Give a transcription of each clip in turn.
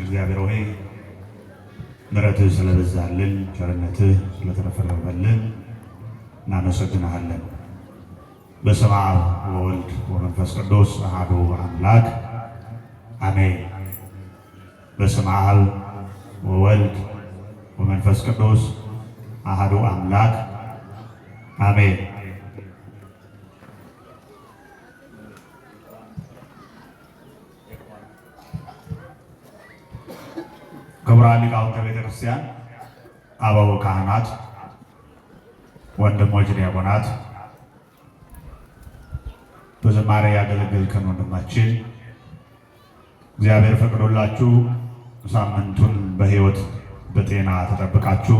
እግዚአብሔር ሆይ ምሕረትህ ስለበዛልን ቸርነትህ ስለተረፈረፈልን እናመሰግንሃለን። በስመ አብ ወወልድ ወመንፈስ ቅዱስ አሐዱ አምላክ አሜን። በስመ አብ ወወልድ ወመንፈስ ቅዱስ አሐዱ አምላክ አሜን። ክቡራን ሊቃውንተ ቤተ ክርስቲያን፣ አበው ካህናት፣ ወንድሞች ዲያቆናት፣ በዝማሬ ያገለገልከን ወንድማችን እግዚአብሔር ፈቅዶላችሁ ሳምንቱን በሕይወት በጤና ተጠብቃችሁ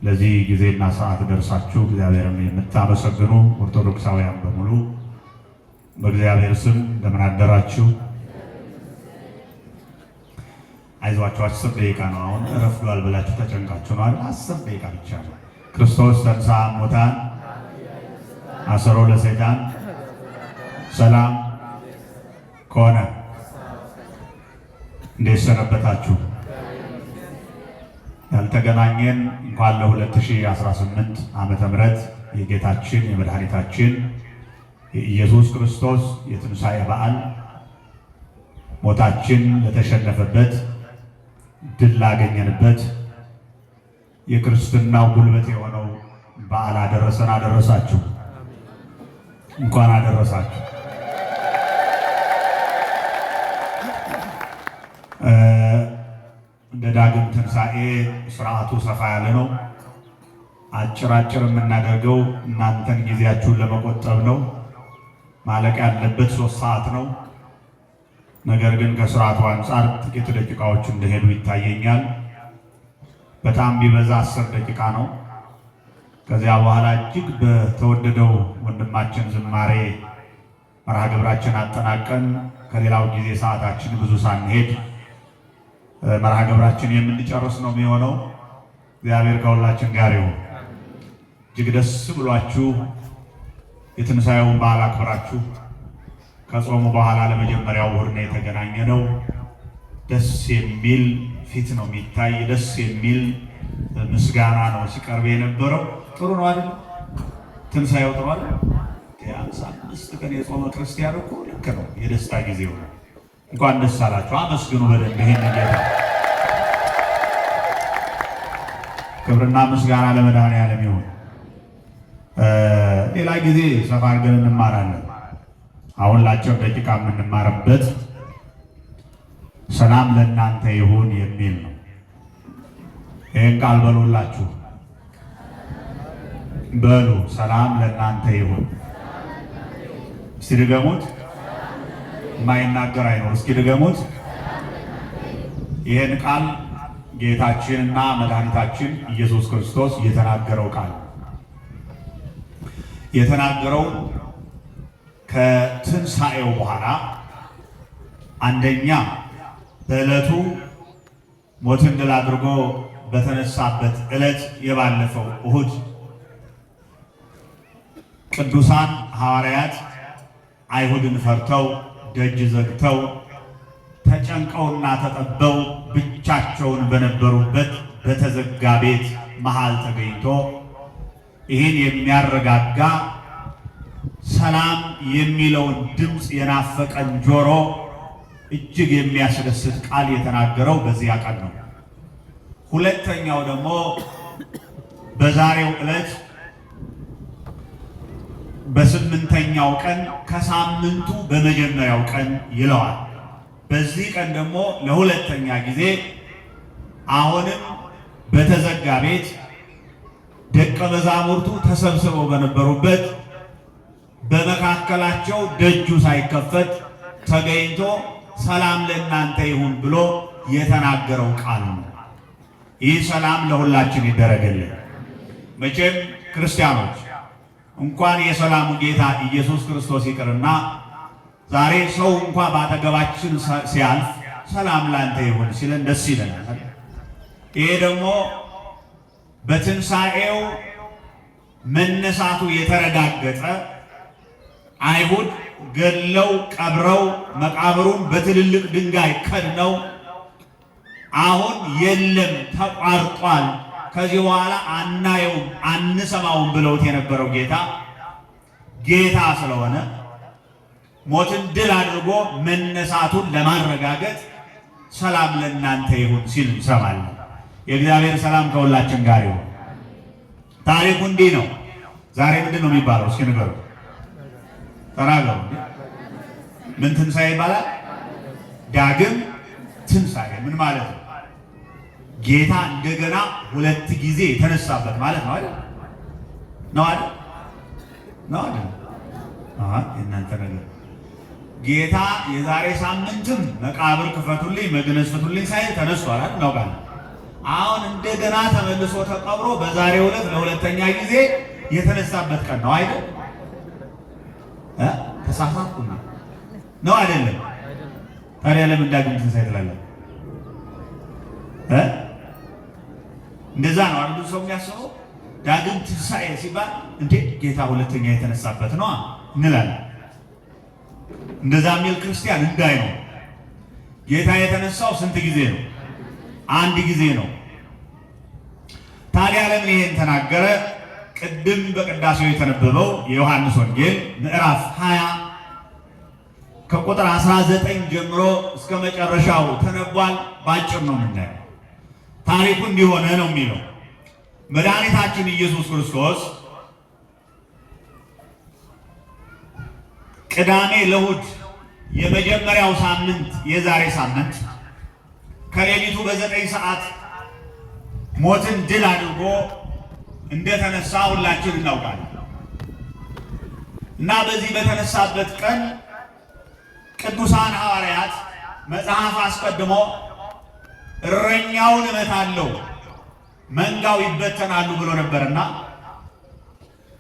ለዚህ ጊዜና ሰዓት ደርሳችሁ እግዚአብሔርን የምታመሰግኑ ኦርቶዶክሳውያን በሙሉ በእግዚአብሔር ስም እንደምን አደራችሁ? አይዟችሁ፣ 10 ደቂቃ ነው። አሁን ረፍዷል ብላችሁ ተጨንቃችሁ ነው አይደል? 10 ደቂቃ ብቻ ነው። ክርስቶስ ተንሥአ እሙታን አሰሮ ለሰይጣን ሰላም ከሆነ እንዴት ሰነበታችሁ? ያልተገናኘን እንኳን ለ2018 ዓመተ ምህረት የጌታችን የመድኃኒታችን የኢየሱስ ክርስቶስ የትንሣኤ በዓል ሞታችን ለተሸነፈበት ድል ላገኘንበት የክርስትናው ጉልበት የሆነው በዓል አደረሰን አደረሳችሁ። እንኳን አደረሳችሁ። እንደ ዳግም ትንሣኤ ስርዓቱ ሰፋ ያለ ነው። አጭር የምናደርገው እናንተን ጊዜያችሁን ለመቆጠብ ነው። ማለቅ ያለበት 3 ሰዓት ነው። ነገር ግን ከስርዓቱ አንጻር ጥቂት ደቂቃዎች እንደሄዱ ይታየኛል። በጣም ቢበዛ 10 ደቂቃ ነው። ከዚያ በኋላ እጅግ በተወደደው ወንድማችን ዝማሬ መርሃ ግብራችን አጠናቀን ከሌላው ጊዜ ሰዓታችን ብዙ ሳንሄድ መርሃ ግብራችን የምንጨርስ ነው የሚሆነው። እግዚአብሔር ከሁላችን ጋር ይሁን። እጅግ ደስ ብሏችሁ የትንሣኤውን በዓል አክብራችሁ ከጾሙ በኋላ ለመጀመሪያው እሑድ ነው የተገናኘ ነው። ደስ የሚል ፊት ነው የሚታይ። ደስ የሚል ምስጋና ነው ሲቀርብ የነበረው። ጥሩ ነው አይደል? ትንሣኤው ጥሩ አይደል? 55 ቀን የጾመ ክርስቲያን እኮ ልክ ነው። የደስታ ጊዜው ነው። እንኳን ደስ አላችሁ። አመስግኑ በደንብ ይሄን ጌታ። ክብርና ምስጋና ለመድኃኔዓለም ይሁን። ሌላ ጊዜ ሰፋ አድርገን እንማራለን። አሁን ላጭር ደቂቃ የምንማርበት ሰላም ለእናንተ ይሁን የሚል ነው። ይህን ቃል በሉላችሁ። በሉ ሰላም ለእናንተ ይሁን። እስቲ ድገሙት። የማይናገር አይኖር። እስኪ ድገሙት። ይህን ቃል ጌታችንና መድኃኒታችን ኢየሱስ ክርስቶስ የተናገረው ቃል የተናገረው ከትንሣኤው በኋላ አንደኛ በዕለቱ ሞትን ድል አድርጎ በተነሳበት ዕለት የባለፈው እሑድ ቅዱሳን ሐዋርያት አይሁድን ፈርተው ደጅ ዘግተው ተጨንቀውና ተጠበው ብቻቸውን በነበሩበት በተዘጋ ቤት መሃል ተገኝቶ ይህን የሚያረጋጋ ሰላም የሚለውን ድምፅ የናፈቀን ጆሮ እጅግ የሚያስደስት ቃል የተናገረው በዚያ ቀን ነው። ሁለተኛው ደግሞ በዛሬው ዕለት በ8ኛው ቀን ከሳምንቱ በመጀመሪያው ቀን ይለዋል። በዚህ ቀን ደግሞ ለሁለተኛ ጊዜ አሁንም በተዘጋ ቤት ደቀ መዛሙርቱ ተሰብስበው በነበሩበት በመካከላቸው ደጁ ሳይከፈት ተገኝቶ ሰላም ለእናንተ ይሁን ብሎ የተናገረው ቃል ነው። ይህ ሰላም ለሁላችን ይደረግልን። መቼም ክርስቲያኖች እንኳን የሰላሙ ጌታ ኢየሱስ ክርስቶስ ይቅርና ዛሬ ሰው እንኳን ባጠገባችን ሲያልፍ ሰላም ላንተ ይሁን ሲለን ደስ ይለናል። ይሄ ደግሞ በትንሣኤው መነሳቱ የተረጋገጠ አይሁድ ገለው ቀብረው መቃብሩን በትልልቅ ድንጋይ ከድነው አሁን የለም ተቋርጧል፣ ከዚህ በኋላ አናየውም አንሰማውም ብለውት የነበረው ጌታ ስለሆነ ሞትን ድል አድርጎ መነሳቱን ለማረጋገጥ ሰላም ለእናንተ ይሁን ሲል እንሰማለን። የእግዚአብሔር ሰላም ከሁላችን ጋር ይሁን። ታሪኩ እንዲህ ነው። ዛሬ ምንድን ነው የሚባለው? እስኪ ንገሩ፣ ተናገሩ። ምን ትንሣኤ ይባላል? ዳግም ትንሣኤ። ምን ማለት ነው? ጌታ እንደገና ሁለት ጊዜ የተነሳበት ማለት ነው አይደል? ነው አይደል? ነው አይደል? የእናንተ ነገር ጌታ የዛሬ ሳምንትም መቃብር ክፈቱልኝ መግነዝ ፍቱልኝ ሳይል ተነስቷል አይደል? ነው ጋር አሁን እንደገና ተመልሶ ተቀብሮ በዛሬው ዕለት ለሁለተኛ ጊዜ የተነሳበት ቀን ነው አይደል? ተሳሳትኩ ነው አይደለም? ታዲያ ለምን ዳግም ትንሣኤ ትላለህ? እንደዛ ነው አይደል ሰው የሚያስበው። ዳግም ትንሣኤ ሲባል እንዴ ጌታ ሁለተኛ የተነሳበት ነው እንላለን። እንደዛ የሚል ክርስቲያን እንዳይ ነው። ጌታ የተነሳው ስንት ጊዜ ነው? አንድ ጊዜ ነው። ታዲያ ለምን ይሄን ተናገረ? ቅድም በቅዳሴው የተነበበው የዮሐንስ ወንጌል ምዕራፍ 20 ከቁጥር 19 ጀምሮ እስከ መጨረሻው ተነቧል። ባጭር ነው የምናየው። ታሪኩ እንዲሆነ ነው የሚለው መድኃኒታችን ኢየሱስ ክርስቶስ ቅዳሜ ለእሑድ የመጀመሪያው ሳምንት የዛሬ ሳምንት ከሌሊቱ በ9 ሰዓት ሞትን ድል አድርጎ እንደተነሳ ሁላችን እናውቃለን። እና በዚህ በተነሳበት ቀን ቅዱሳን ሐዋርያት መጽሐፍ አስቀድሞ እረኛውን እመታለሁ መንጋው ይበተናሉ ብሎ ነበርና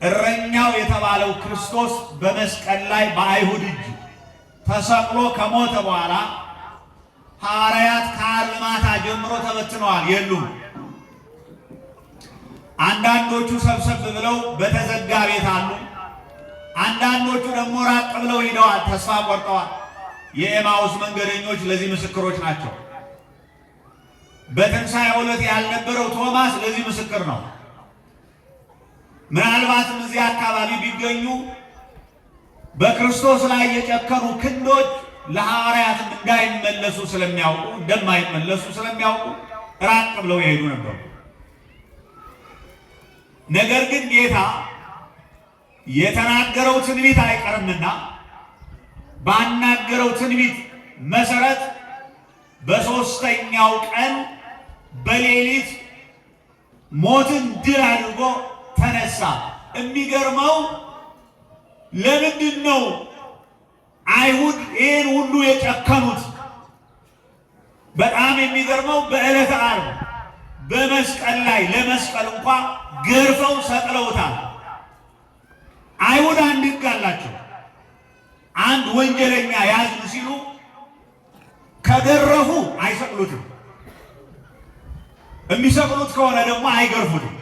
እረኛው የተባለው ክርስቶስ በመስቀል ላይ በአይሁድ እጅ ተሰቅሎ ከሞተ በኋላ ሐዋርያት ከዓርብ ማታ ጀምሮ ተበትነዋል፣ የሉም። አንዳንዶቹ ሰብሰብ ብለው በተዘጋ ቤት አሉ። አንዳንዶቹ ደግሞ ራቅ ብለው ሄደዋል፣ ተስፋ ቆርጠዋል። የኤማውስ መንገደኞች ለዚህ ምስክሮች ናቸው። በትንሣኤው ዕለት ያልነበረው ቶማስ ለዚህ ምስክር ነው። ምናልባትም እዚህ አካባቢ ቢገኙ በክርስቶስ ላይ የጨከኑ ክንዶች ለሐዋርያት እንዳይመለሱ ስለሚያውቁ እንደማይመለሱ ስለሚያውቁ ራቅ ብለው ይሄዱ ነበሩ። ነገር ግን ጌታ የተናገረው ትንቢት አይቀርምና ባናገረው ትንቢት መሰረት በሦስተኛው ቀን በሌሊት ሞትን ድል አድርጎ ተነሳ። የሚገርመው ለምንድን ነው አይሁድ ይህን ሁሉ የጨከኑት? በጣም የሚገርመው በዕለተ ዓርብ በመስቀል ላይ ለመስቀል እንኳ ገርፈው ሰቅለውታል። አይሁድ አንድ ሕግ አላቸው። አንድ ወንጀለኛ ያዝን ሲሉ ከገረፉ አይሰቅሉትም። የሚሰቅሉት ከሆነ ደግሞ አይገርፉትም።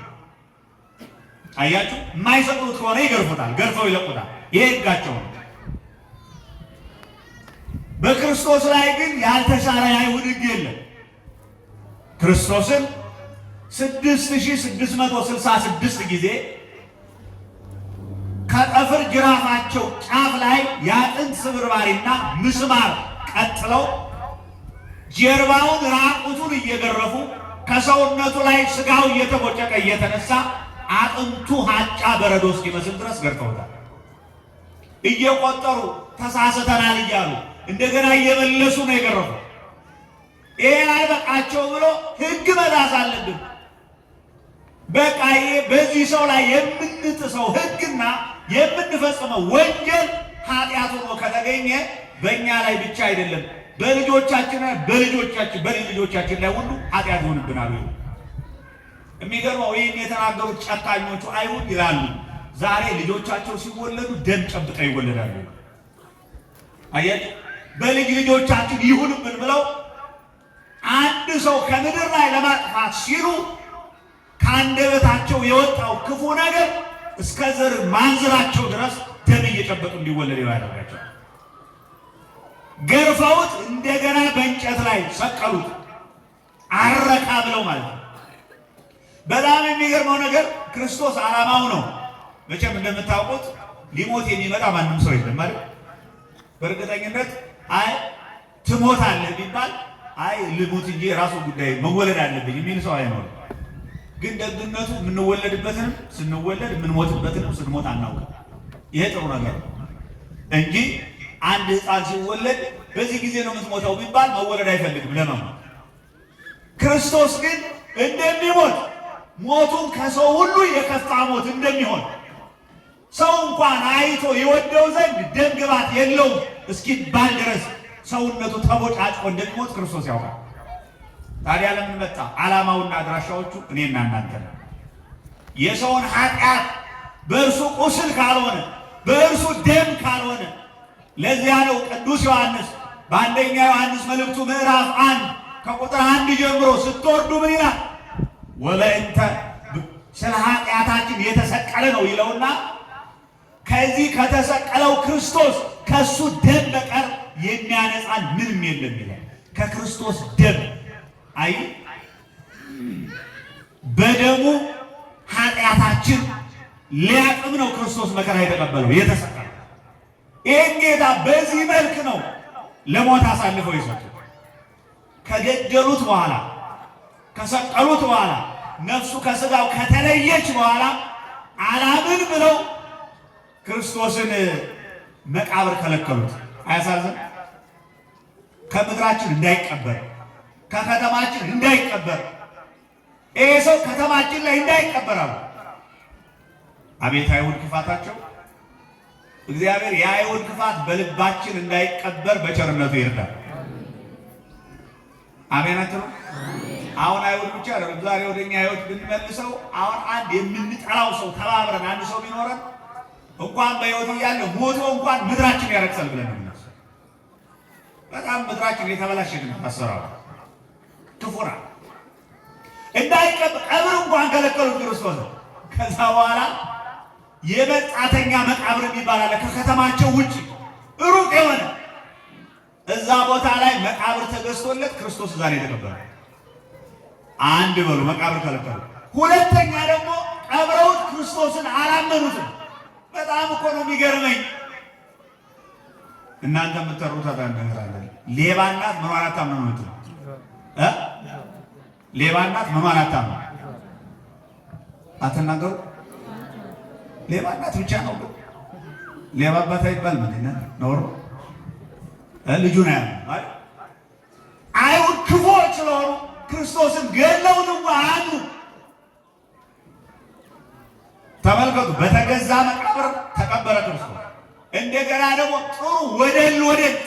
አያችሁ፣ የማይሰቅሉት ከሆነ ይገርፉታል፣ ገርፈው ይለቁታል። ይሄ ሕጋቸው ነው። በክርስቶስ ላይ ግን ያልተሻረ የአይሁድ ሕግ የለም። ክርስቶስን 6666 ጊዜ ከጠፍር ጅራፋቸው ጫፍ ላይ የአጥንት ስብርባሪና ምስማር ቀጥለው ጀርባውን ራቁቱን እየገረፉ ከሰውነቱ ላይ ስጋው እየተቦጨቀ እየተነሳ አጥንቱ ሀጫ በረዶ እስኪመስል ድረስ ገርፈውታል። እየቆጠሩ ተሳስተናል እያሉ እንደገና እየመለሱ ነው የገረፉ። ይሄ አይበቃቸው ብሎ ሕግ መጣስ አለብን። በቃ በዚህ ሰው ላይ የምንጥሰው ሕግና የምንፈጽመው ወንጀል ኃጢአት ሆኖ ከተገኘ በእኛ ላይ ብቻ አይደለም፣ በልጆቻችን በልጆቻችን ላይ ሁሉ ኃጢአት ይሆንብናል። የሚገርመው ይህን የተናገሩት ጨካኞቹ አይሁድ ይላሉ ዛሬ ልጆቻቸው ሲወለዱ ደም ጨብጠው ይወለዳሉ። አያችሁ፣ በልጅ ልጆቻችን ይሁንብን ብለው አንድ ሰው ከምድር ላይ ለማጥፋት ሲሉ ከአንደበታቸው የወጣው ክፉ ነገር እስከ ዘር ማንዝራቸው ድረስ ደም እየጨበጡ እንዲወለድ ያደርጋቸው። ገርፈውት እንደገና በእንጨት ላይ ሰቀሉት። አረካ ብለው ማለት ነው። በጣም የሚገርመው ነገር ክርስቶስ ዓላማው ነው። መቼም እንደምታውቁት ሊሞት የሚመጣ ማንም ሰው የለም ማለት በእርግጠኝነት አይ ትሞታለህ ቢባል አይ ልሙት እንጂ የራሱ ጉዳይ መወለድ አለብኝ የሚል ሰው አይኖርም። ግን ደግነቱ የምንወለድበትንም ስንወለድ የምንሞትበትንም ስንሞት አናውቅም። ይሄ ጥሩ ነገር እንጂ አንድ ሕፃን ሲወለድ በዚህ ጊዜ ነው የምትሞተው ቢባል መወለድ አይፈልግም ለመሞት። ክርስቶስ ግን እንደሚሞት ሞቱን ከሰው ሁሉ የከፋ ሞት እንደሚሆን ሰው እንኳን አይቶ የወደው ዘንድ ደም ግባት የለውም እስኪባል ድረስ ሰውነቱ ተቦጫጭቆ እንደሚሞት ክርስቶስ ያውቃል። ታዲያ ለምን መጣ? ዓላማውና አድራሻዎቹ እኔና እናንተ ነው። የሰውን ኃጢአት በእርሱ ቁስል ካልሆነ በእርሱ ደም ካልሆነ ለዚያ ነው ቅዱስ ዮሐንስ በአንደኛ ዮሐንስ መልእክቱ ምዕራፍ 1 ከቁጥር 1 ጀምሮ ስትወርዱ ምን ይላል? ወበእንተ ስለ ኃጢአታችን የተሰቀለ ነው ይለውና ከዚህ ከተሰቀለው ክርስቶስ ከሱ ደም በቀር የሚያነጻን ምንም የለም ይላል። ከክርስቶስ ደም አይ በደሙ ኃጢአታችን ሊያጥብ ነው ክርስቶስ መከራ የተቀበለው የተሰቀለው። ይህን ጌታ በዚህ መልክ ነው ለሞት አሳልፈው የሰጡት። ከገደሉት በኋላ ከሰቀሉት በኋላ ነፍሱ ከስጋው ከተለየች በኋላ አላምን ብለው ክርስቶስን መቃብር ከለከሉት። አያሳዝን? ከምድራችን እንዳይቀበር ከከተማችን እንዳይቀበር ይሄ ሰው ከተማችን ላይ እንዳይቀበራሉ። አቤት አይሁድ ክፋታቸው! እግዚአብሔር የአይሁድ ክፋት በልባችን እንዳይቀበር በቸርነቱ ይርዳል። አሜን አትሉ? አሁን አይሁድ ብቻ አይደለም። ዛሬ ወደኛ አይሁድ ብንመልሰው አሁን አንድ የምንጠላው ሰው ተባብረን አንድ ሰው ቢኖረን እንኳን በሕይወት እያለ ሞቶ እንኳን ምድራችን ያረክሳል ብለን ነው የምናስበው። በጣም ምድራችን የተበላሸ ግን አሰራሩ ክፉራ እንዳይቀበር ቀብር እንኳን ከለከሉት ክርስቶስ። ከዛ በኋላ የመጻተኛ መቃብር የሚባል አለ ከከተማቸው ውጭ ሩቅ የሆነ እዛ ቦታ ላይ መቃብር ተገዝቶለት ክርስቶስ እዛ ነው የተቀበረው። አንድ በሉ መቃብር ከለከሉ። ሁለተኛ ደግሞ ቀብረውት ክርስቶስን አላመኑትም። በጣም እኮ ነው የሚገርመኝ። እናንተ የምትጠሩት ታታንደራለን። ሌባ እናት ምኗን አታምኑ ነው እ ሌባ እናት ምኗን አታምኑ አትናገሩ። ሌባ እናት ብቻ ነው። ሌባ አባት አይባል ምን ነው ልጁን ያለ አይሁድ ክፉዎች ስለሆኑ ክርስቶስን ገለውት እንኳን ተመልከቱ። በተገዛ መቃብር ተቀበረ ክርስቶስ። እንደገና ደግሞ ጥሩ ወደል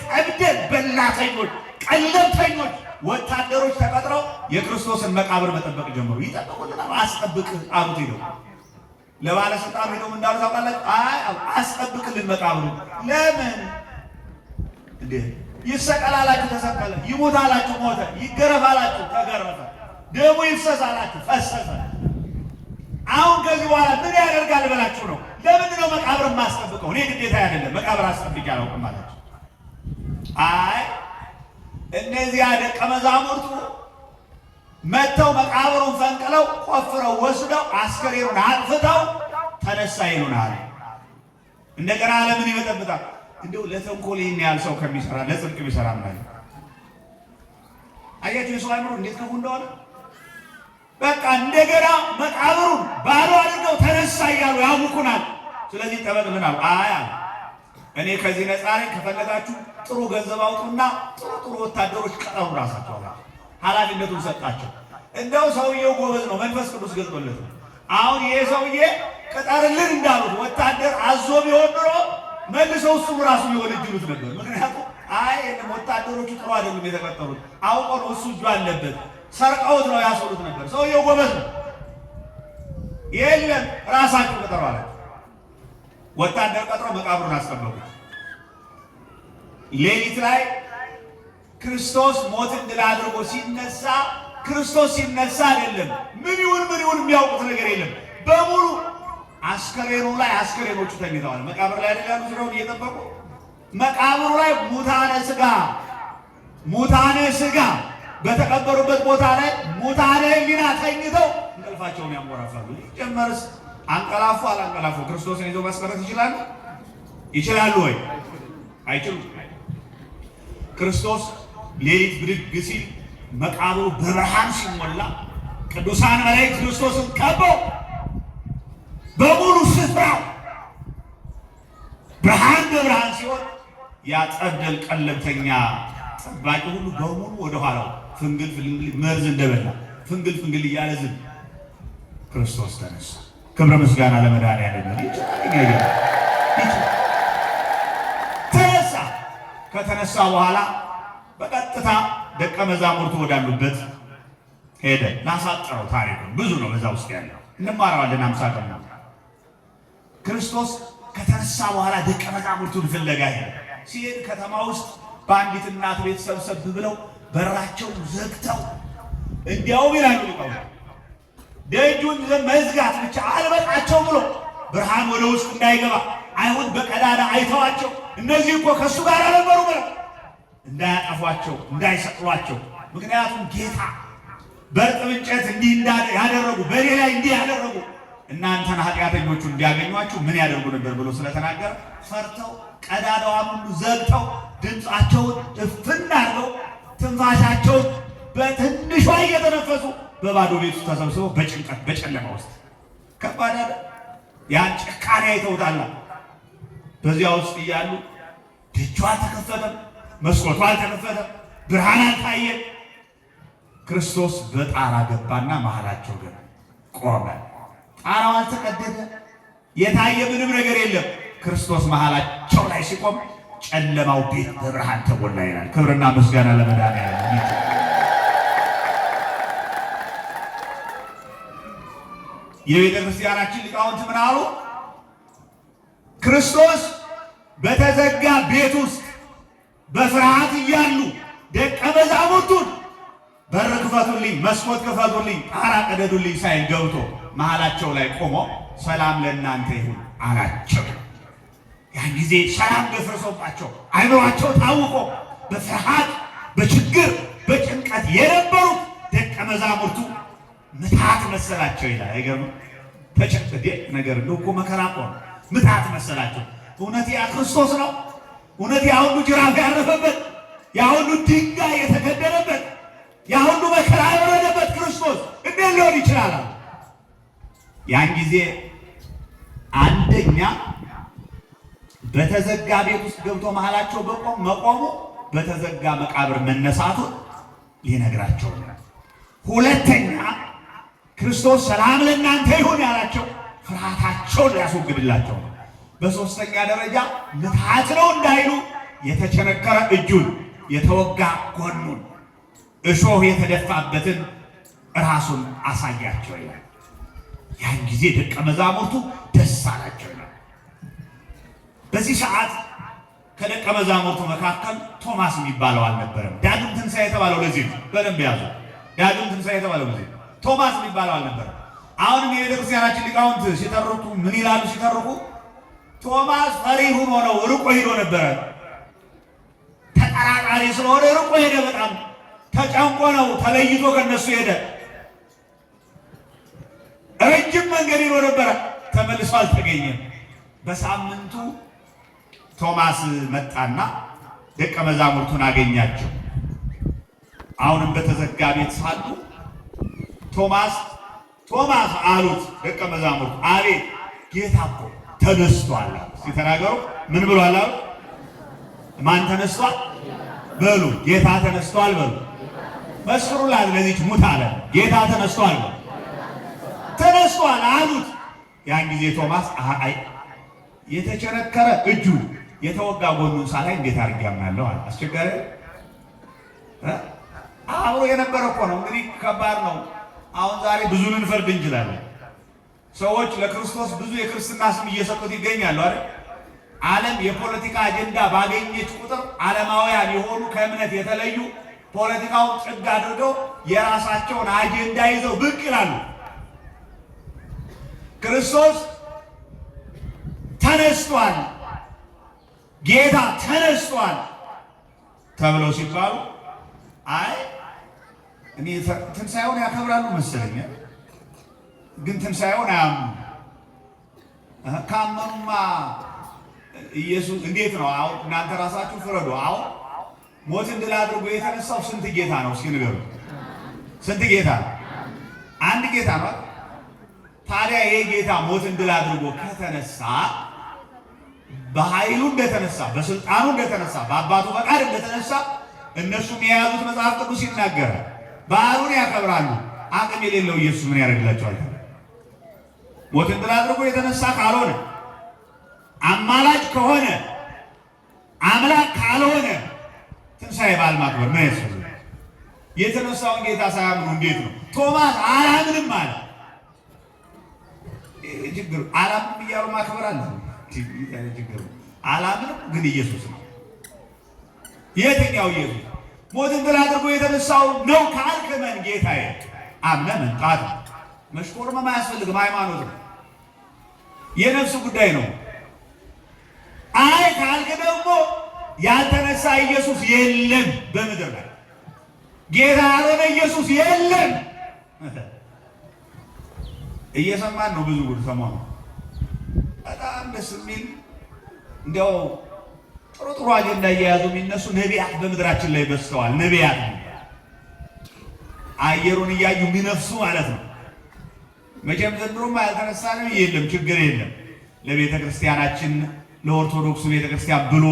ጠብደል በላተኞች ቀለብተኞች ወታደሮች ተቀጥረው የክርስቶስን መቃብር መጠበቅ ጀመሩ። ይጠብቁልናል። አስጠብቅ አሉት። ይለው ለባለስልጣኑ ሄደው እንዳሉ ታውቃላችሁ። አስጠብቅልን መቃብሩ። ለምን እንዴ? ይሰቀላላችሁ ተሰቀለ፣ ይሞታላችሁ ሞተ፣ ይገረፋላችሁ ተገረፈ፣ ደሙ ይፍሰሳላችሁ ፈሰሰ። አሁን ከዚህ በኋላ ምን ያደርጋል ብላችሁ ነው? ለምንድን ነው መቃብር የማስጠብቀው? እኔ ግዴታ አይደለም መቃብር አስጠብቄ አላውቅም ማለችሁ። አይ እነዚያ ደቀ መዛሙርቱ መጥተው መቃብሩን ፈንቅለው ቆፍረው ወስደው አስከሬኑን አጥፍተው ተነሳ ይሉናል። እንደገና ለምን ይመጠብጣል? እንደው ለተንኮል ይህን ያህል ሰው ከሚሰራ ለጽድቅ ቢሰራ ምን አያችሁ? የሰው አይምሮ እንዴት ክፉ እንደሆነ። በቃ እንደገና መቃብሩን ባዶ አድርገው ተነሳ እያሉ ያውኩናል። ስለዚህ ጠበቅ ምን አሉ? እኔ ከዚህ ነፃ ነኝ፣ ከፈለጋችሁ ጥሩ ገንዘብ አውጡና ጥሩ ወታደሮች ቀጠሩ ራሳቸው አለ። ኃላፊነቱን ሰጣቸው። እንደው ሰውየው ጎበዝ ነው፣ መንፈስ ቅዱስ ገልጦለት ነው። አሁን ይሄ ሰውዬ ቅጠርልን እንዳሉት ወታደር አዞ ቢሆን ኖሮ መልሰው እሱም ራሱ ይወነጅሉት ነበር። ምክንያቱም ወታደሮቹ ጥሩ አይደሉም የተቀጠሩት፣ አውቀው ነው እሱ እጁ አለበት፣ ሰርቀውት ነው ያስወሉት ነበር። ሰውየው ጎበዝ ነው። የለም ራሳቸው ቀጠሮ አለ። ወታደር ቀጥሮ መቃብሩን አስጠበቁት። ሌሊት ላይ ክርስቶስ ሞትን ድል አድርጎ ሲነሳ፣ ክርስቶስ ሲነሳ አይደለም ምን ይሁን የሚያውቁት ነገር የለም። በሙሉ አስከሬኑ ላይ አስከሬኖቹ ተኝተዋል። መቃብር ላይ አይደል ያሉት ነው እየጠበቁ። መቃብሩ ላይ ሙታነ ስጋ በተቀበሩበት ቦታ ላይ ሙታነ ሕሊና ተኝተው እንቅልፋቸውን ያንጎራፋሉ። ጀመርስ አንቀላፉ አላንቀላፉ ክርስቶስን ይዘው ማስቀረት ይችላሉ? ይችላሉ ወይ? አይችሉም። ክርስቶስ ሌሊት ብድግ ሲል መቃብሩ በብርሃን ሲሞላ ቅዱሳን መላእክት ክርስቶስን ከበው በሙሉ ስፍራው ብርሃን በብርሃን ሲሆን ያጸደል ቀለብተኛ ጠባቂ ሁሉ በሙሉ ወደ ኋላው ፍንግል ፍንግል መርዝ እንደበላ ፍንግል ፍንግል እያለ ዝም ክርስቶስ ተነሳ። ክብረ ምስጋና ለመድኃኒዓለም ተነሳ። ከተነሳ በኋላ በቀጥታ ደቀ መዛሙርቱ ወዳሉበት ሄደ። ላሳጠረው ታሪኩን ብዙ ነው በዛ ውስጥ ያለው እንማረዋለን። 50 ቀን ነው ክርስቶስ ከተነሳ በኋላ ደቀ መዛሙርቱን ፍለጋ ሄደ። ሲሄድ ከተማ ውስጥ በአንዲት እናት ቤት ሰብሰብ ብለው በራቸውን ዘግተው እንዲያውም ይላሉ ሊቃውንት ደጁን መዝጋት ብቻ አልበቃቸው ብሎ ብርሃን ወደ ውስጥ እንዳይገባ አይሁድ በቀዳዳ አይተዋቸው እነዚህ እኮ ከእሱ ጋር ነበሩ ብለው እንዳያጠፏቸው እንዳይሰቅሏቸው። ምክንያቱም ጌታ በእርጥብ እንጨት እንዲህ ያደረጉ በእኔ ላይ እንዲህ ያደረጉ እናንተን ኃጢአተኞቹ እንዲያገኟችሁ ምን ያደርጉ ነበር ብሎ ስለተናገረ ፈርተው ቀዳዳዋን ሁሉ ዘግተው ድምፃቸውን እፍን አድርገው ትንፋሻቸውን በትንሿ እየተነፈሱ በባዶ ቤት ውስጥ ተሰብስበው በጭንቀት በጨለማ ውስጥ ከባድ አይደል? ያን ጭካኔ አይተውታል። በዚያ ውስጥ እያሉ ደጇ አልተከፈተም፣ መስኮቷ አልተከፈተም፣ ብርሃን አልታየም። ክርስቶስ በጣራ ገባና መሃላቸው ገባ ቆመ። ጣራው አልተቀደደ፣ የታየ ምንም ነገር የለም። ክርስቶስ መሃላቸው ላይ ሲቆም ጨለማው ቤት በብርሃን ተሞላ ይላል። ክብርና ምስጋና ለመድኃኒዓለም። የቤተ ክርስቲያናችን ሊቃውንት ምን አሉ? ክርስቶስ በተዘጋ ቤት ውስጥ በፍርሃት እያሉ ደቀ መዛሙርቱን በር ክፈቱልኝ፣ መስኮት ክፈቱልኝ፣ ጣራ ቀደዱልኝ ሳይል ገብቶ መሃላቸው ላይ ቆሞ ሰላም ለእናንተ ይሁን አላቸው። ያን ጊዜ ሰላም ደፍርሶባቸው አይምሯቸው ታውቆ በፍርሃት በችግር በጭንቀት የነበሩት ደቀ መዛሙርቱ ምታት መሰላቸው ይላል። አይገርም? ተጨንቀዴ ነገር እንደው እኮ መከራ እኮ ነው። ምታት መሰላቸው። እውነት ያ ክርስቶስ ነው? እውነት ያ ሁሉ ጅራፍ ያረፈበት፣ ያ ሁሉ ድንጋይ የተገደለበት፣ ያ ሁሉ መከራ የወረደበት ክርስቶስ እንዴት ሊሆን ይችላል? ያን ጊዜ አንደኛ በተዘጋ ቤት ውስጥ ገብቶ መሃላቸው መቆሙ በተዘጋ መቃብር መነሳቱን ሊነግራቸው ነው። ሁለተኛ ክርስቶስ ሰላም ለእናንተ ይሁን ያላቸው ፍርሃታቸውን ሊያስወግድላቸው ነው። በሶስተኛ ደረጃ ምትሃት ነው እንዳይሉ የተቸነከረ እጁን፣ የተወጋ ጎኑን፣ እሾህ የተደፋበትን ራሱን አሳያቸው ይላል። ያን ጊዜ ደቀ መዛሙርቱ ደስ አላቸው ይላል። በዚህ ሰዓት ከደቀ መዛሙርቱ መካከል ቶማስ የሚባለው አልነበረም። ዳግም ትንሣኤ የተባለው ለዚህ ነው። በደንብ ያዙ። ዳግም ትንሣኤ የተባለው ለዚህ ነው። ቶማስ የሚባለው አልነበረም። አሁንም የቤተ ክርስቲያናችን ሊቃውንት ሲተርኩ ምን ይላሉ? ሲተርኩ ቶማስ ፈሪ ሆኖ ነው፣ ርቆ ሄዶ ነበረ። ተጠራጣሪ ስለሆነ ርቆ ሄደ። በጣም ተጨንቆ ነው ተለይቶ ከነሱ ሄደ። ረጅም መንገድ ሄዶ ነበረ፣ ተመልሶ አልተገኘም። በሳምንቱ ቶማስ መጣና ደቀ መዛሙርቱን አገኛቸው። አሁንም በተዘጋ ቤት ሳሉ ቶማስ ቶማስ አሉት ደቀ መዛሙርቱ። አቤት ጌታ እኮ ተነስቷል። ሲተናገሩ ምን ብሏል አሉ? ማን ተነስቷል በሉ? ጌታ ተነስቷል በሉ። መስክሩላት ለዚች ሙት አለ ጌታ ተነስቷል በሉ። ተነስቷል አሉት። ያን ጊዜ ቶማስ አይ የተቸነከረ እጁን የተወጋ ጎኑን ሳላይ እንዴት አድርጌ አምናለሁ አለ። አስቸጋሪ አብሮ የነበረ እኮ ነው። እንግዲህ ከባድ ነው። አሁን ዛሬ ብዙ ልንፈርድ እንችላለን። ሰዎች ለክርስቶስ ብዙ የክርስትና ስም እየሰጡት ይገኛሉ አይደል? ዓለም የፖለቲካ አጀንዳ ባገኘች ቁጥር ዓለማውያን የሆኑ ከእምነት የተለዩ ፖለቲካውን ጭግ አድርገው የራሳቸውን አጀንዳ ይዘው ብቅ ይላሉ። ክርስቶስ ተነስቷል፣ ጌታ ተነስቷል ተብለው ሲባሉ አይ እኔ ትንሣኤውን ያከብራሉ መሰለኝ፣ ግን ትንሣኤውን አያምኑ። ካመኑማ ኢየሱስ እንዴት ነው? አሁን እናንተ ራሳችሁ ፍረዱ። አሁን ሞትን ድል አድርጎ የተነሳው ስንት ጌታ ነው? እስኪ ንገሩ። ስንት ጌታ ነው? አንድ ጌታ ነው። ታዲያ ይሄ ጌታ ሞትን ድል አድርጎ ከተነሳ በኃይሉ እንደተነሳ፣ በስልጣኑ እንደተነሳ፣ በአባቱ ፈቃድ እንደተነሳ እነሱም የያዙት መጽሐፍ ቅዱስ ይናገራል። በዓሉን ያከብራሉ። አቅም የሌለው ኢየሱስ ምን ያደርግላቸዋል? ሞትን ድል አድርጎ የተነሳ ካልሆነ፣ አማላጅ ከሆነ፣ አምላክ ካልሆነ ትንሣኤ በዓል ማክበር ምን ያስፈልጋል? የተነሳውን ጌታ ሳያምኑ እንዴት ነው? ቶማስ አላምንም አለ። ችግሩ አላምንም እያሉ ማክበር አለ። ችግሩ አላምንም ግን ኢየሱስ ነው። የትኛው ኢየሱስ? ሞትን ድል አድርጎ የተነሳው ነው ካልክ መን ጌታዬ አምነህ መምጣት ነው። መሽኮርመም አያስፈልግም። ሃይማኖት ነው፣ የነፍስ ጉዳይ ነው። አይ ካልክ ደግሞ ያልተነሳ ኢየሱስ የለም በምድር ላይ ጌታ ያልሆነ ኢየሱስ የለም። እየሰማን ነው ብዙ ጉድ ሰሞኑን። በጣም ደስ የሚል እንዲያው ጥሩ ጥሩ አጀንዳ እየያዙ የሚነሱ ነቢያት በምድራችን ላይ በዝተዋል። ነቢያት አየሩን እያዩ የሚነፍሱ ማለት ነው። መቼም ዘንድሮም ያልተነሳንም የለም፣ ችግር የለም። ለቤተ ክርስቲያናችን ለኦርቶዶክሱ ቤተ ክርስቲያን ብሎ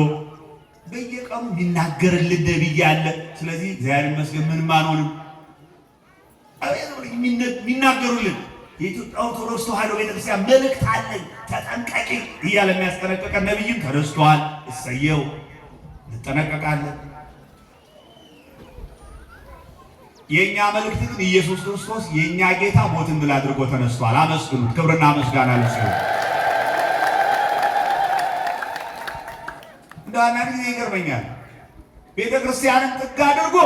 በየቀኑ የሚናገርልን ነቢይ አለ። ስለዚህ እግዚአብሔር ይመስገን ምንም አንሆንም። የሚናገሩልን የኢትዮጵያ ኦርቶዶክስ ተዋሕዶ ቤተክርስቲያን መልእክት አለኝ ተጠንቀቂ እያለ የሚያስጠነቅቀን ነቢይም ተነስቷል። እሰየው፣ እንጠነቀቃለን። የእኛ መልእክት ግን ኢየሱስ ክርስቶስ የእኛ ጌታ ሞትን ድል አድርጎ ተነስቷል። አመስግኑት። ክብርና ምስጋና ለእሱ። እንደ አንዳንድ ጊዜ ይገርመኛል። ቤተክርስቲያንን ጥግ አድርጎ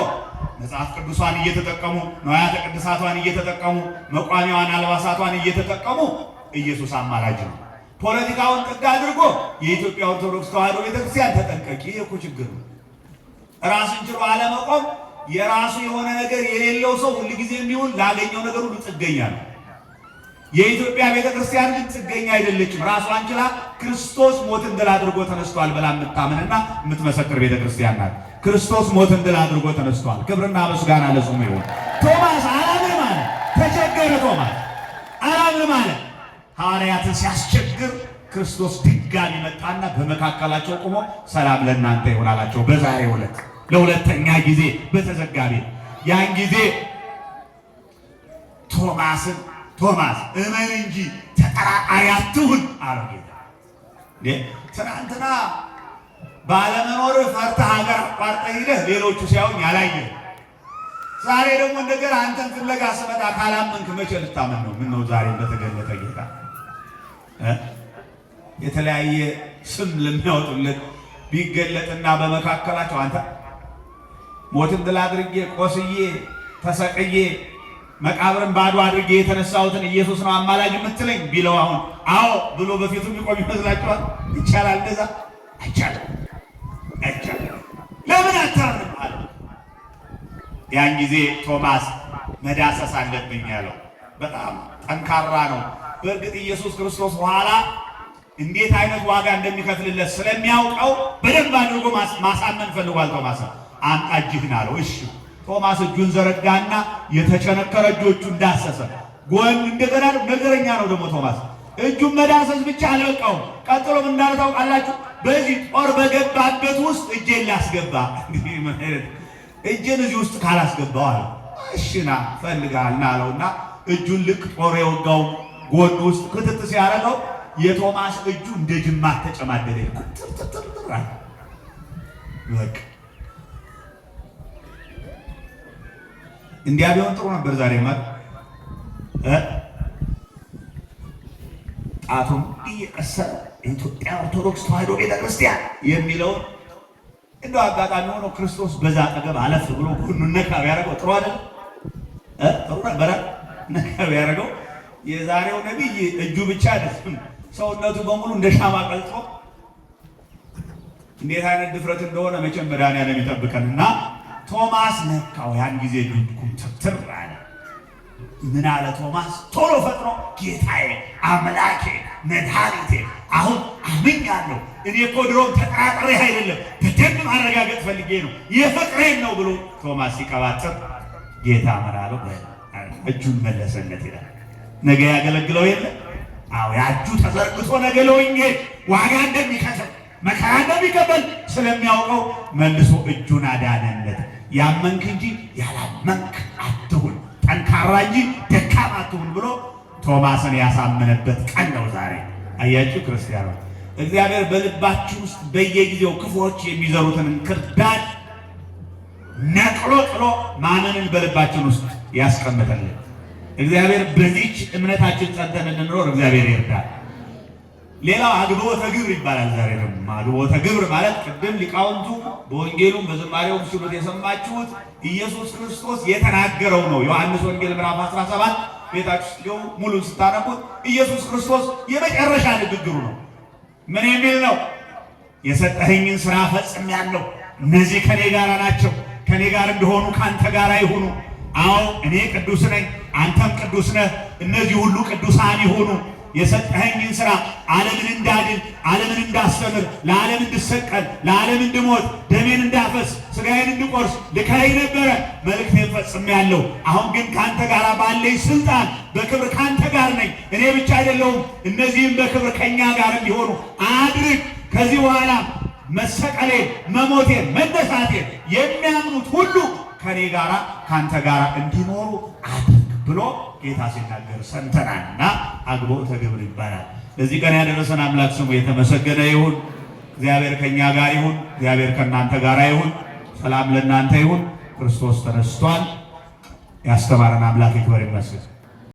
መጽሐፍ ቅዱሷን እየተጠቀሙ ንዋያተ ቅድሳቷን እየተጠቀሙ መቋሚያዋን አልባሳቷን እየተጠቀሙ ኢየሱስ አማላጅ ነው። ፖለቲካውን ጥግ አድርጎ የኢትዮጵያ ኦርቶዶክስ ተዋሕዶ ቤተክርስቲያን ተጠንቀቂ። ይሄ እኮ ችግር ነው። ራስን ችሎ አለመቆም፣ የራሱ የሆነ ነገር የሌለው ሰው ሁልጊዜ የሚሆን ላገኘው ነገር ሁሉ ጥገኛ ነው። የኢትዮጵያ ቤተክርስቲያን ግን ጥገኛ አይደለችም። ራሷን ችላ ክርስቶስ ሞትን ድል አድርጎ ተነስቷል ብላ የምታምንና የምትመሰክር ቤተክርስቲያን ናት። ክርስቶስ ሞትን ድል አድርጎ ተነስቷል። ክብርና ምስጋና ለስሙ ይሁን። ቶማስ አላምንም አለ። ተቸገረ። ቶማስ አላምንም አለ። ሐዋርያትን ሲያስቸግር ክርስቶስ ድጋሚ መጣና በመካከላቸው ቆሞ ሰላም ለእናንተ ይሁን አላቸው። በዛሬው ዕለት ለሁለተኛ ጊዜ በተዘጋ ቤት። ያን ጊዜ ቶማስን ቶማስ እመን እንጂ ተጠራጣሪ አትሁን አለው ጌታ። ትናንትና ባለመኖር ፈርተህ ሀገር አቋርጠህ ሄደህ ሌሎቹ ሲያዩኝ አላየህ። ዛሬ ደግሞ እንደገና አንተን ፍለጋ ስመጣ ካላመንክ መቼ ልታመን ነው? ምን ነው ዛሬ በተገለጠ ጌታ የተለያየ ስም ለሚያወጡለት ቢገለጥና በመካከላቸው አንተ ሞትን ድል አድርጌ ቆስዬ ተሰቅዬ መቃብርን ባዶ አድርጌ የተነሳሁትን ኢየሱስ ነው አማላጅ የምትለኝ ቢለው አሁን አዎ ብሎ በፊቱ የሚቆም ይመስላችኋል? ይቻላል? እንደዛ አይቻልም። ለምን አታምንም አለ። ያን ጊዜ ቶማስ መዳሰስ አለብኝ ያለው በጣም ጠንካራ ነው። በእርግጥ ኢየሱስ ክርስቶስ በኋላ እንዴት አይነት ዋጋ እንደሚከፍልለት ስለሚያውቀው በደንብ አድርጎ ማሳመን ፈልጓል። ቶማስ አምጣ እጅህን አለው። እሺ ቶማስ እጁን ዘረጋና የተቸነከረ እጆቹን ዳሰሰ። ጎን እንደገና ነገረኛ ነው ደግሞ ቶማስ። እጁን መዳሰስ ብቻ አልበቃውም። ቀጥሎም እንዳለ ታውቃላችሁ፣ በዚህ ጦር በገባበት ውስጥ እጄን ላስገባ። እጄን እዚህ ውስጥ ካላስገባው አለ። እሺ ና ፈልጋልና አለውና እጁን ልክ ጦር የወጋው ጎን ውስጥ ክትት ሲያደርገው የቶማስ እጁ እንደ ጅማት ተጨማደደ። በቃ እንዲያ ቢሆን ጥሩ ነበር። ዛሬ ማለት ጣቱን እየቀሰረ የኢትዮጵያ ኦርቶዶክስ ተዋሕዶ ቤተክርስቲያን የሚለውን እንደው አጋጣሚ ሆኖ ክርስቶስ በዛ አጠገብ አለፍ ብሎ ጎኑን ነካ ቢያደርገው ጥሩ አይደል? ጥሩ ነበረ። ነካ ቢያደርገው የዛሬው ነቢይ እጁ ብቻ አይደለም ሰውነቱ በሙሉ እንደ ሻማ ቀልጦ እንዴት አይነት ድፍረት እንደሆነ መቼም መድኃኒዓለም ይጠብቀንና ቶማስ ነካው። ያን ጊዜ ልቡን ትርትር አለ። ምን አለ ቶማስ? ቶሎ ፈጥኖ ጌታዬ፣ አምላኬ፣ መድኃኒቴ አሁን አምኛለሁ። እኔ እኮ ድሮም ተጠራጥሬ አይደለም በደንብ ማረጋገጥ ፈልጌ ነው የፍቅሬን ነው ብሎ ቶማስ ሲቀባጥር ጌታ ምን አለው? እጁን መለሰለት ይላል። ነገ ያገለግለው የለ? አዎ ያጁ ተዘርግቶ ነገ ለወንጌል ዋጋ እንደሚከፍል መከራ እንደሚቀበል ስለሚያውቀው መልሶ እጁን አዳነለት። ያመንክ እንጂ ያላመንክ አትሁን፣ ጠንካራ እንጂ ደካማ አትሁን ብሎ ቶማስን ያሳመነበት ቀን ነው ዛሬ። አያችሁ ክርስቲያኖች፣ እግዚአብሔር በልባችን ውስጥ በየጊዜው ክፉዎች የሚዘሩትን እንክርዳድ ነቅሎ ጥሎ ማመንን በልባችን ውስጥ ያስቀምጠልን። እግዚአብሔር በዚች እምነታችን ጸንተን እንድንኖር እግዚአብሔር ይርዳል። ሌላው አግቦተ ግብር ይባላል። ዛሬ ደግሞ አግቦተ ግብር ማለት ቅድም ሊቃውንቱ በወንጌሉም በዝማሬውም ሲሉት የሰማችሁት ኢየሱስ ክርስቶስ የተናገረው ነው። ዮሐንስ ወንጌል ምዕራፍ 17 ቤታችሁ ሙሉ ስታነቡት ኢየሱስ ክርስቶስ የመጨረሻ ንግግሩ ነው። ምን የሚል ነው? የሰጠኸኝን ሥራ ፈጽሜያለሁ። እነዚህ ከኔ ጋር ናቸው። ከኔ ጋር እንደሆኑ ካንተ ጋር ይሁኑ። አዎ እኔ ቅዱስ ነኝ፣ አንተም ቅዱስ ነህ። እነዚህ ሁሉ ቅዱሳን ይሁኑ። የሰጠኸኝን ሥራ ዓለምን እንዳድን፣ ዓለምን እንዳስተምር፣ ለዓለም እንድሰቀል፣ ለዓለም እንድሞት፣ ደሜን እንዳፈስ፣ ሥጋዬን እንድቆርስ ልከኸኝ ነበረ። መልእክቴን ፈጽሜያለሁ። አሁን ግን ካንተ ጋር ባለኝ ስልጣን በክብር ካንተ ጋር ነኝ። እኔ ብቻ አይደለሁም፣ እነዚህም በክብር ከኛ ጋር እንዲሆኑ አድርግ። ከዚህ በኋላ መሰቀሌን፣ መሞቴን፣ መነሳቴን የሚያምኑት ሁሉ ከኔ ጋራ ካንተ ጋራ እንዲኖሩ አድርግ ብሎ ጌታ ሲናገር ሰምተናልና አግቦተ ግብር ይባላል። ለዚህ ቀን ያደረሰን አምላክ ስሙ የተመሰገነ ይሁን። እግዚአብሔር ከኛ ጋር ይሁን። እግዚአብሔር ከእናንተ ጋር ይሁን። ሰላም ለእናንተ ይሁን። ክርስቶስ ተነስቷል። ያስተማረን አምላክ ይክበር ይመስገን።